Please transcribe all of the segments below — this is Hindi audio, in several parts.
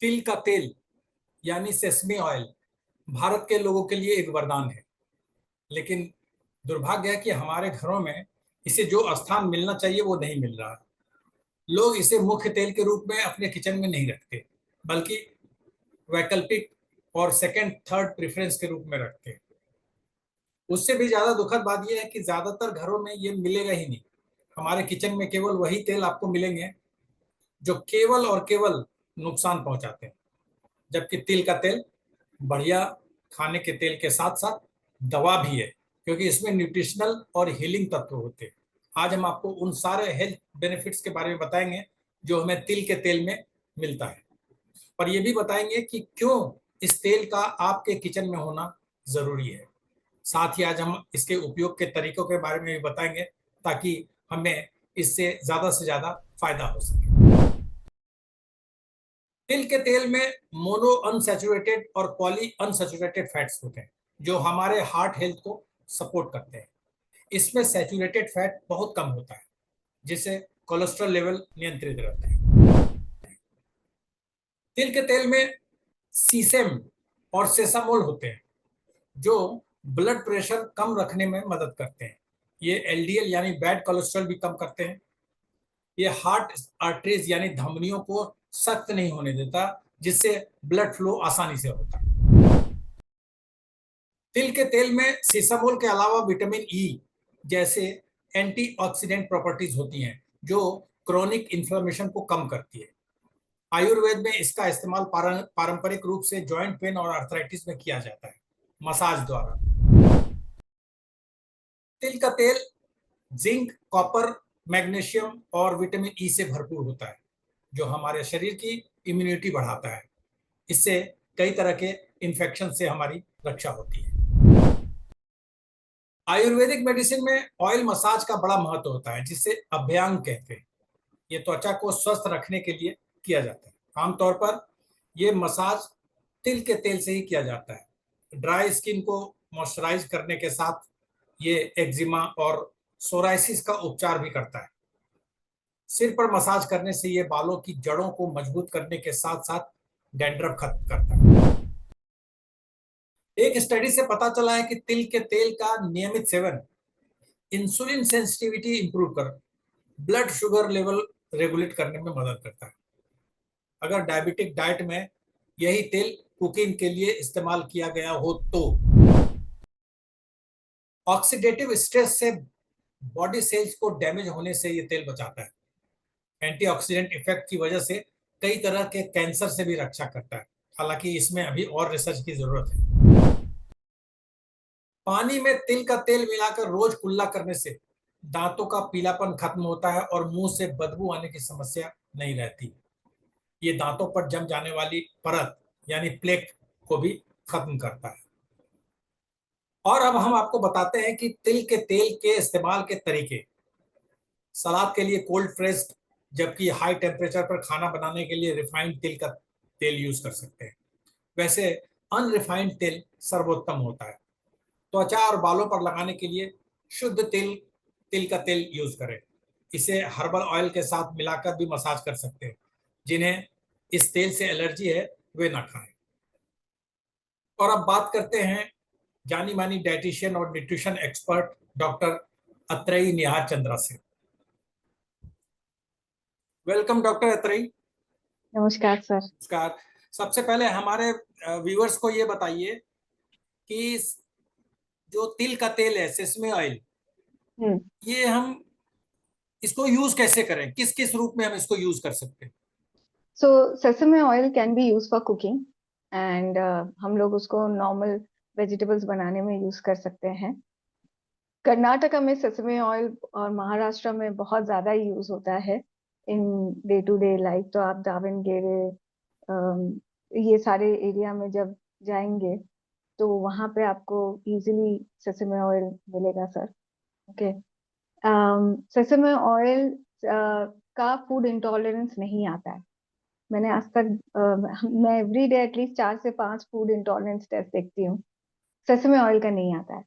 तिल का तेल यानी सेसमी ऑयल भारत के लोगों के लिए एक वरदान है, लेकिन दुर्भाग्य है कि हमारे घरों में इसे जो स्थान मिलना चाहिए वो नहीं मिल रहा। लोग इसे मुख्य तेल के रूप में अपने किचन में नहीं रखते, बल्कि वैकल्पिक और सेकंड थर्ड प्रेफरेंस के रूप में रखते हैं। उससे भी ज्यादा दुखद बात यह है कि ज्यादातर घरों में ये मिलेगा ही नहीं। हमारे किचन में केवल वही तेल आपको मिलेंगे जो केवल और केवल नुकसान पहुंचाते हैं, जबकि तिल का तेल बढ़िया खाने के तेल के साथ साथ दवा भी है, क्योंकि इसमें न्यूट्रिशनल और हीलिंग तत्व होते हैं। आज हम आपको उन सारे हेल्थ बेनिफिट्स के बारे में बताएंगे जो हमें तिल के तेल में मिलता है, और ये भी बताएंगे कि क्यों इस तेल का आपके किचन में होना जरूरी है। साथ ही आज हम इसके उपयोग के तरीकों के बारे में भी बताएंगे ताकि हमें इससे ज्यादा फायदा हो सके। तिल के तेल में मोनो अनसैचुरेटेड और पॉली अनसैचुरेटेड फैट्स होते हैं जो हमारे हार्ट हेल्थ को सपोर्ट करते हैं। इसमें सैचुरेटेड फैट बहुत कम होता है, जिससे कोलेस्ट्रॉल लेवल नियंत्रित रहता है। तिल के तेल में सीसेम और सेसामोल होते हैं जो ब्लड प्रेशर कम रखने में मदद करते हैं। ये एलडीएल यानी बैड कोलेस्ट्रॉल भी कम करते हैं। ये हार्ट आर्टरीज यानी धमनियों को सख्त नहीं होने देता, जिससे ब्लड फ्लो आसानी से होता है। तिल के तेल में सीसामोल के अलावा विटामिन ई जैसे एंटीऑक्सीडेंट प्रॉपर्टीज होती हैं जो क्रोनिक इन्फ्लेमेशन को कम करती है। आयुर्वेद में इसका इस्तेमाल पारंपरिक रूप से जॉइंट पेन और आर्थराइटिस में किया जाता है, मसाज द्वारा। तिल का तेल जिंक, कॉपर, मैग्नीशियम और विटामिन ई से भरपूर होता है जो हमारे शरीर की इम्यूनिटी बढ़ाता है। इससे कई तरह के इन्फेक्शन से हमारी रक्षा होती है। आयुर्वेदिक मेडिसिन में ऑयल मसाज का बड़ा महत्व होता है, जिसे अभ्यंग कहते हैं। ये त्वचा को स्वस्थ रखने के लिए किया जाता है। आमतौर पर यह मसाज तिल के तेल से ही किया जाता है। ड्राई स्किन को मॉइस्चराइज करने के साथ ये एक्जिमा और सोराइसिस का उपचार भी करता है। सिर पर मसाज करने से ये बालों की जड़ों को मजबूत करने के साथ साथ डैंड्रफ खत्म करता है। एक स्टडी से पता चला है कि तिल के तेल का नियमित सेवन इंसुलिन सेंसिटिविटी इंप्रूव कर ब्लड शुगर लेवल रेगुलेट करने में मदद करता है। अगर डायबिटिक डाइट में यही तेल कुकिंग के लिए इस्तेमाल किया गया हो तो ऑक्सीडेटिव स्ट्रेस से बॉडी सेल्स को डैमेज होने से ये तेल बचाता है। एंटीऑक्सीडेंट इफेक्ट की वजह से कई तरह के कैंसर से भी रक्षा करता है। हालांकि इसमें अभी और रिसर्च की जरूरत है। पानी में तिल का तेल मिलाकर रोज कुल्ला करने से दांतों का पीलापन खत्म होता है और मुंह से बदबू आने की समस्या नहीं रहती। ये दांतों पर जम जाने वाली परत यानी प्लेक को भी खत्म करता है। और अब हम आपको बताते हैं कि तिल के तेल के इस्तेमाल के तरीके। सलाद के लिए कोल्ड प्रेस्ड, जबकि हाई टेम्परेचर पर खाना बनाने के लिए रिफाइंड तिल का तेल यूज कर सकते हैं। वैसे अनरिफाइंड तेल सर्वोत्तम होता है। त्वचा और बालों पर लगाने के लिए शुद्ध तिल तिल का तेल यूज करें। इसे हर्बल ऑयल के साथ मिलाकर भी मसाज कर सकते हैं। जिन्हें इस तेल से एलर्जी है वे ना खाएं। और अब बात करते हैं जानी मानी डाइटिशियन और nutrition expert doctor Atreyi Nihar Chandra से। Welcome doctor Atreyi. नमस्कार सर। नमस्कार। सबसे पहले हमारे व्यूअर्स को ये बताइए कि जो तिल का तेल है, सेसमे ऑयल, ये हम इसको यूज कैसे करें, किस किस रूप में हम इसको यूज कर सकते हैं? So sesame oil can be use for cooking and हम लोग उसको नॉर्मल वेजिटेबल्स बनाने में यूज कर सकते हैं। कर्नाटका में सेसमे ऑयल और महाराष्ट्र में बहुत ज्यादा यूज होता है in day to day life. तो आप दावणगेरे ये सारे एरिया में जब जाएंगे तो वहाँ पे आपको इजीली सेसमे ऑयल मिलेगा सर। ओके। सेसमे ऑयल का फूड इंटॉलरेंस नहीं आता है। मैंने आज तक मैं एवरी डे एटलीस्ट 4 से 5 फूड इंटॉलरेंस टेस्ट देखती हूँ। सेसमे ऑयल का नहीं आता है।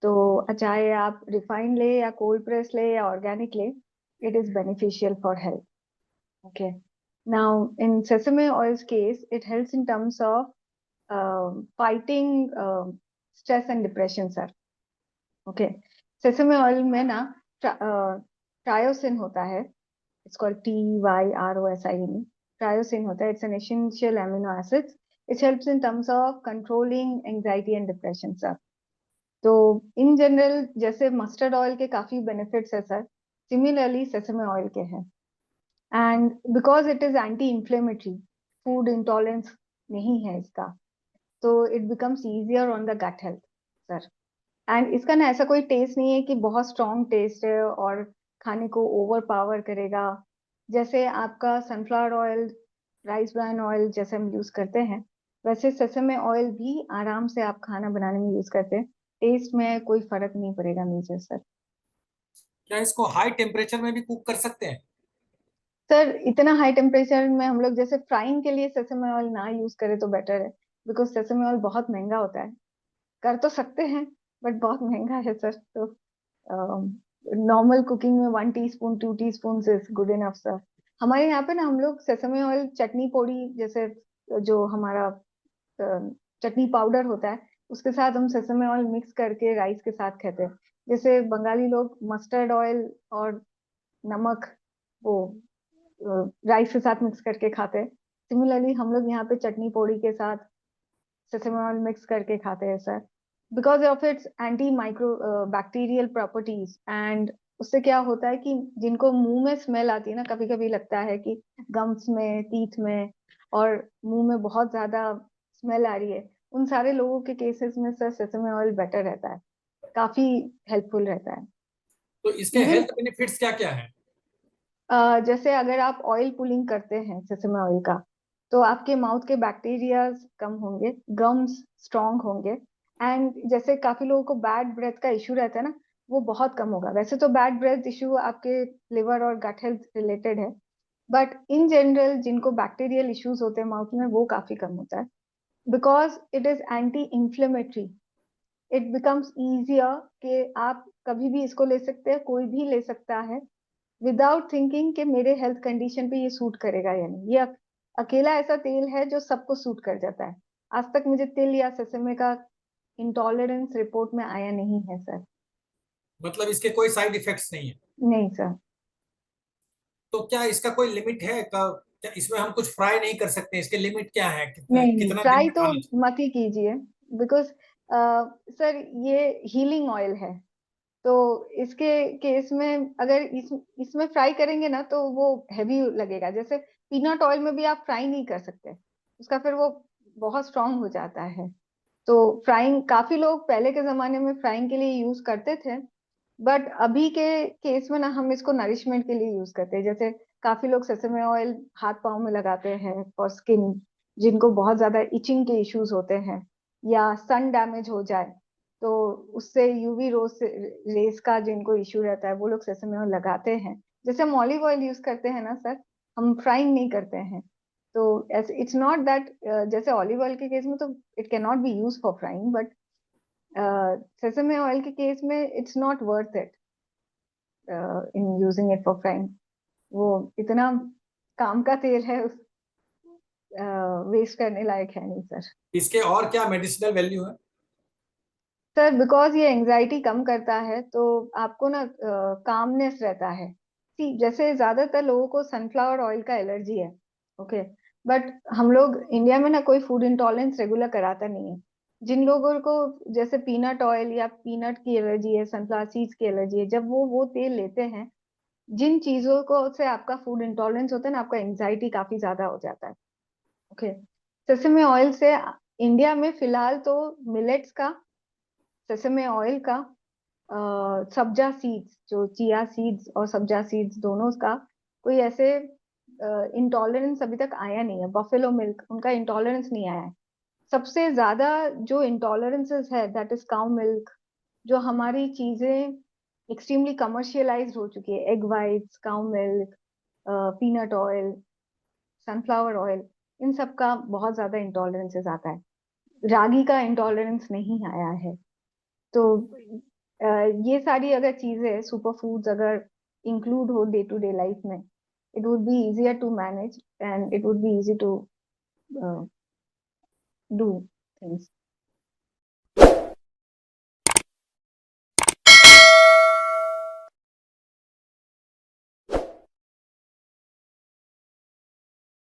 तो चाहे आप रिफाइंड ले या कोल्ड प्रेस ले या ऑर्गेनिक ले, it is beneficial for health. Okay. Now, in sesame oil's case, it helps in terms of fighting stress and depression, sir. Okay. Sesame oil में ना ट्रायोसिन होता है. It's called TYROSIN. Triosin होता है. It's an essential amino acid. It helps in terms of controlling anxiety and depression, sir. तो इन जनरल जैसे मस्टर्ड ऑयल के काफी बेनिफिट्स है सर, सिमिलरली सेसमे ऑयल के हैं. And because it is anti inflammatory, food intolerance नहीं है इसका, तो it becomes easier on the gut health sir. And इसका ना ऐसा कोई टेस्ट नहीं है कि बहुत स्ट्रॉन्ग टेस्ट है और खाने को ओवर पावर करेगा. जैसे आपका sunflower oil, rice bran oil जैसे हम यूज करते हैं, वैसे सेसमे ऑयल भी आराम से आप खाना बनाने में यूज करते हैं. टेस्ट में कोई फर्क नहीं पड़ेगा मेजर सर. क्या इसको हाई टेम्परेचर में भी कुक कर सकते हैं? सर इतना हाई टेम्परेचर में हम लोग जैसे फ्राइंग के लिए सेसमे ऑयल ना यूज करें तो बेटर है, बिकॉज सेसमे ऑयल बहुत महंगा होता है. कर तो सकते हैं बट बहुत महंगा है सर. तो नॉर्मल कुकिंग में 1 teaspoon 2 teaspoon is good enough sir. हमारे यहाँ पे ना हम लोग सेसमे ऑयल चटनी पोड़ी जैसे जो हमारा चटनी पाउडर होता है उसके साथ हम सेसमे ऑयल मिक्स करके राइस के साथ खाते हैं. जैसे बंगाली लोग मस्टर्ड ऑयल और नमक वो राइस के साथ मिक्स करके खाते हैं. सिमिलरली हम लोग यहाँ पे चटनी पोड़ी के साथ सेसमे ऑयल मिक्स करके खाते हैं sir, because of its anti micro bacterial properties. And उससे क्या होता है कि जिनको मुंह में स्मेल आती है ना, कभी कभी लगता है कि गम्स में, टीथ में और मुंह में बहुत ज्यादा स्मेल आ रही है, उन सारे लोगों के केसेस में सर सेसमे ऑयल बेटर रहता है, काफी हेल्पफुल रहता है. तो इसके इवन हेल्थ बेनिफिट्स क्या क्या हैं? जैसे अगर आप ऑयल पुलिंग करते हैं सेसमे ऑयल का, तो आपके माउथ के बैक्टीरिया कम होंगे, गम्स स्ट्रांग होंगे. एंड जैसे काफी लोगों को बैड ब्रेथ का इशू रहता है ना, वो बहुत कम होगा. वैसे तो बैड ब्रेथ इशू आपके लिवर और गट हेल्थ रिलेटेड है, बट इन जनरल जिनको बैक्टीरियल इश्यूज होते हैं माउथ में, वो काफी कम होता है, because it is anti inflammatory. It becomes easier कि आप कभी भी इसको ले सकते हैं, कोई भी ले सकता है, विदाउट थिंकिंग कि मेरे हेल्थ कंडीशन पे ये सूट करेगा या नहीं. ये अकेला ऐसा तेल है जो सबको सूट कर जाता है. आज तक मुझे तिल या सेसमे का इंटॉलरेंस रिपोर्ट में आया नहीं है सर. मतलब इसके कोई साइड इफेक्ट्स नहीं है? नहीं सर. तो क्या इसका कोई लिमिट है? क्या इसमें हम कुछ फ्राई नहीं कर सकते? इसके लिमिट क्या है? कितना नहीं नहीं, कितना दिन ट्राई में तो खाना चाहिए? मत ही कीजिए, बिकॉज सर ये हीलिंग ऑयल है. तो इसके केस में अगर इसमें फ्राई करेंगे ना तो वो हैवी लगेगा. जैसे पीनट ऑयल में भी आप फ्राई नहीं कर सकते, उसका फिर वो बहुत स्ट्रांग हो जाता है. तो फ्राइंग काफी लोग पहले के जमाने में फ्राइंग के लिए यूज करते थे, बट अभी के केस में ना हम इसको नरिशमेंट के लिए यूज करते हैं. जैसे काफी लोग सेसमे ऑयल हाथ पाँव में लगाते हैं फॉर स्किन, जिनको बहुत ज्यादा इचिंग के इश्यूज होते हैं या सन डैमेज हो जाए, तो उससे यूवी रोज रेस का जिनको इश्यू रहता है वो लोग सेसमे ऑयल लगाते हैं. जैसे हम ऑलिव ऑयल यूज करते हैं ना सर, हम फ्राइंग नहीं करते हैं. तो ऐसे इट्स नॉट दैट, जैसे ऑलिव ऑयल के केस में तो it can not be use for frying, but sesame oil के केस में it's not worth it in using it for frying. वो इतना काम का तेल है, उस वेस्ट करने लायक है नहीं सर. इसके और क्या मेडिसिनल वैल्यू है? सर बिकॉज ये एंजाइटी कम करता है, तो आपको ना कामनेस रहता है. सी जैसे ज्यादातर लोगों को सनफ्लावर ऑयल का एलर्जी है, ओके, बट हम लोग इंडिया में ना कोई फूड इंटॉलरेंस रेगुलर कराता नहीं है. जिन लोगों को जैसे पीनट ऑयल या पीनट की एलर्जी है, सनफ्लावर सीड्स की एलर्जी है, जब वो तेल लेते हैं, जिन चीजों को से आपका फूड इंटॉलरेंस होता है ना, आपका एंजाइटी काफी ज्यादा हो जाता है. ओके. सेसमे ऑयल से इंडिया में फिलहाल तो मिलेट्स का, सेसमे ऑयल का, सब्जा सीड्स, जो चिया सीड्स और सब्जा सीड्स दोनों का कोई ऐसे इंटॉलरेंस अभी तक आया नहीं है. बफेलो मिल्क उनका इंटॉलरेंस नहीं आया है. सबसे ज्यादा जो इंटॉलरेंसेस है दैट इज काउ मिल्क. जो हमारी चीजें एक्सट्रीमली कमर्शियलाइज्ड हो चुकी है, egg whites, cow milk, peanut oil, sunflower oil, इन सब का बहुत ज्यादा इंटॉलरेंसेस आता है. रागी का इंटॉलरेंस नहीं आया है. तो अ, ये सारी अगर चीजें सुपर फूड्स अगर इंक्लूड हो डे टू डे लाइफ में, it would be easier to manage and it would be easy to uh, do things.